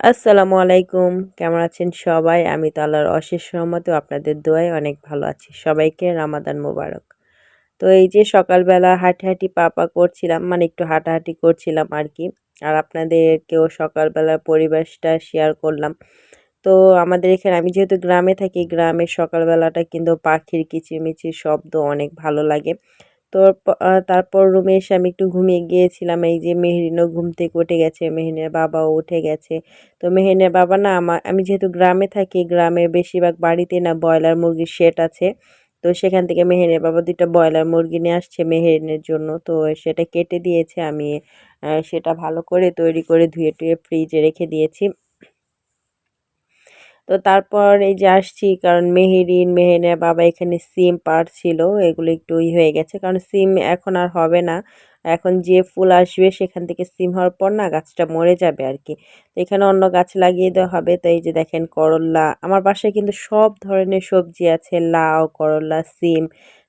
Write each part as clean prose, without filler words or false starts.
আসসালামু আলাইকুম। কেমন আছেন সবাই? আমি তো আল্লাহর অশেষ রহমতে আপনাদের দোয়ায় অনেক ভালো আছি। সবাইকে রামাদান মোবারক। তো এই যে সকালবেলা হাঁটাহাঁটি পা করছিলাম, মানে একটু হাঁটাহাঁটি করছিলাম আরকি। আর আপনাদেরকেও সকালবেলার পরিবেশটা শেয়ার করলাম। তো আমাদের এখানে আমি যেহেতু গ্রামে থাকি, গ্রামের সকালবেলাটা কিন্তু পাখির কিচিরমিচির শব্দ অনেক ভালো লাগে। তো তারপর রুমে এসে আমি একটু ঘুমিয়ে গিয়েছিলাম। এই যে মেহরিনও ঘুম থেকে উঠে গেছে, মেহরিনের বাবাও উঠে গেছে। তো মেহরিনের বাবা না আমি যেহেতু গ্রামে থাকি, গ্রামের বেশিরভাগ বাড়িতে না ব্রয়লার মুরগির শেড আছে। তো সেখান থেকে মেহরিনের বাবা ২ টা ব্রয়লার মুরগি নিয়ে আসছে মেহরিনের জন্য। তো সেটা কেটে দিয়েছে। আমি সেটা ভালো করে তৈরি করে ধুয়ে-টুয়ে ফ্রিজে রেখে দিয়েছি। তো তারপর এই যে আসছি, কারণ মেহেরের বাবা এখানে সিম পাড়ছিল। এগুলো একটু হয়ে গেছে। কারণ সিম এখন আর হবে না। এখন যে ফুল আসবে সেখান থেকে সিম হওয়ার পর না গাছটা মরে যাবে আরকি। তো এখানে অন্য গাছ লাগিয়ে দেওয়া হবে। তো এই যে দেখেন করল্লা। আমার বাসায় কিন্তু সব ধরনের সবজি আছে। লাউ, করল্লা, সিম,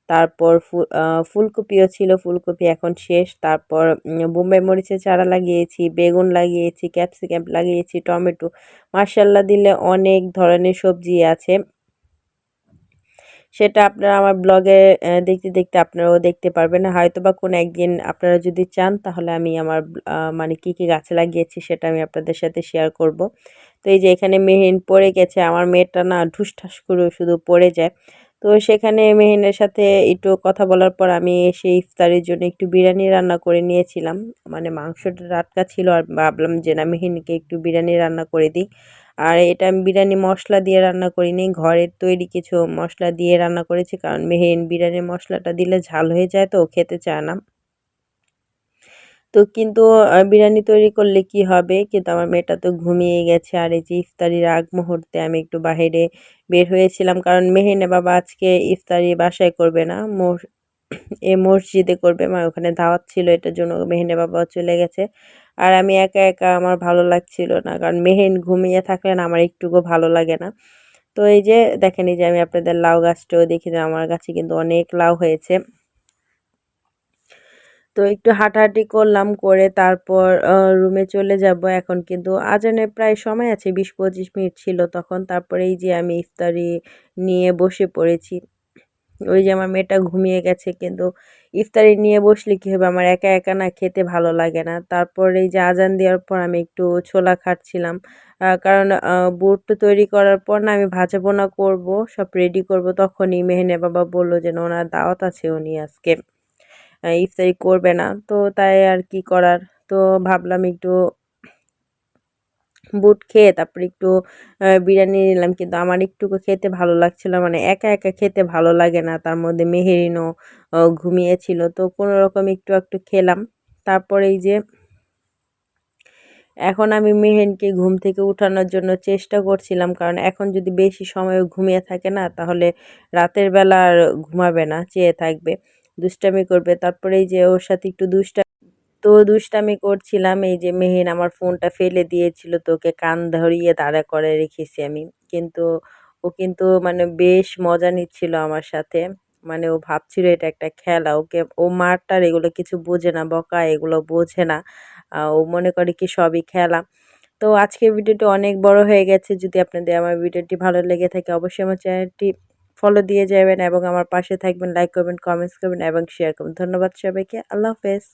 তারপর ফুলকপিও ছিল। ফুলকপি এখন শেষ। তারপর বোম্বাই মরিচের চারা লাগিয়েছি, বেগুন লাগিয়েছি, ক্যাপসিকাম লাগিয়েছি, টমেটো। মাশাআল্লাহ দিলে অনেক ধরনের সবজি আছে। সেটা আপনারা আমার ব্লগে দেখতে আপনারাও দেখতে পারবেন। হয়তোবা কোনো একদিন আপনারা যদি চান তাহলে আমি আমার মানে কি গাছ লাগিয়েছি সেটা আমি আপনাদের সাথে শেয়ার করব। তো এই যে এখানে মেহিন পড়ে গেছে। আমার মেয়েটা না ঠুসঠাস করে শুধু পড়ে যায়। তো সেখানে মেহিনের সাথে একটু কথা বলার পর আমি এসে ইফতারির জন্য একটু বিরিয়ানি রান্না করে নিয়েছিলাম। মানে মাংসটা টাটকা ছিল আর ভাবলাম যে না মেহিনকে একটু বিরিয়ানি রান্না করে দিই। আর এটা আমি বিরিয়ানি মশলা দিয়ে রান্না করিনি, ঘরের তৈরি কিছু মশলা দিয়ে রান্না করেছি, কারণ মেহেন বিরিয়ানির মশলাটা দিলে ঝাল হয়ে যায় তো খেতে চায় না। তো কিন্তু বিরিয়ানি তৈরি করলে কি হবে, কিন্তু আমার মেয়েটা তো ঘুমিয়ে গেছে। আর এই যে ইফতারির আগ মুহূর্তে আমি একটু বাহিরে বের হয়েছিলাম, কারণ মেহেনে বাবা আজকে ইফতারি বাসায় করবে না, মসজিদে করবে। আমার ওখানে দাওয়াত ছিল, এটার জন্য মেহেনে বাবা চলে গেছে। আর আমি একা একা আমার ভালো লাগছিল না, কারণ মেহেন ঘুমিয়ে থাকলে না আমার একটুকু ভালো লাগে না। তো এই যে দেখেন, এই যে আমি আপনাদের লাউ গাছটাও দেখি যে আমার গাছে কিন্তু অনেক লাউ হয়েছে। তো একটু হাঁটাহাঁটি করলাম, করে তারপর রুমে চলে যাব। এখন কিন্তু আজানের প্রায় সময় আছে, ২০-২৫ মিনিট ছিল তখন। তারপরে এই যে আমি ইফতারি নিয়ে বসে পড়েছি। ওই যে আমার মেয়েটা ঘুমিয়ে গেছে, কিন্তু ইফতারি নিয়ে বসলে কি হবে, আমার একা একা না খেতে ভালো লাগে না। তারপর এই যে আজান দেওয়ার পর আমি একটু ছোলা খাচ্ছিলাম, কারণ বুট তৈরি করার পর না আমি ভাজা পোনা করবো, সব রেডি করব, তখনই মেহনের বাবা বলল যে না ওনার দাওয়াত আছে, উনি আজকে ইফতারি করবে না। তো তাই আর কি করার। তো ভাবলাম একটু বুট খেয়ে তারপর একটু বিরিয়ানি নিলাম, কিন্তু আমার একটুকু খেতে ভালো লাগছিল, মানে একা একা খেতে ভালো লাগে না। তার মধ্যে মেহেরিনও ঘুমিয়েছিল, তো কোনো রকম একটু একটু খেলাম। তারপর এই যে এখন আমি মেহেনকে ঘুম থেকে উঠানোর জন্য চেষ্টা করছিলাম, কারণ এখন যদি বেশি সময় ঘুমিয়ে থাকে না তাহলে রাতের বেলা আর ঘুমাবে না, চেয়ে থাকবে, দুষ্টামি করবে। তারপরে এই যে ওর সাথে একটু দুষ্টামি করছিলাম। এই যে মেহেন আমার ফোনটা ফেলে দিয়েছিল, তো ওকে কান ধরিয়ে দাঁড়া করে রেখেছি আমি। কিন্তু ও কিন্তু মানে বেশ মজা নিচ্ছিল আমার সাথে। মানে ও ভাবছিল এটা একটা খেলা। ও মার-টার এগুলো কিছু বোঝে না, বকা এগুলো বোঝে না। ও মনে করে কি সবই খেলা। তো আজকের ভিডিওটি অনেক বড় হয়ে গেছে। যদি আপনাদের আমার ভিডিওটি ভালো লেগে থাকে অবশ্যই আমার চ্যানেলটি ফলো দিয়ে যাবেন এবং আমার পাশে থাকবেন, লাইক করবেন, কমেন্টস করবেন এবং শেয়ার করবেন। ধন্যবাদ সবাইকে। আল্লাহ হাফেজ।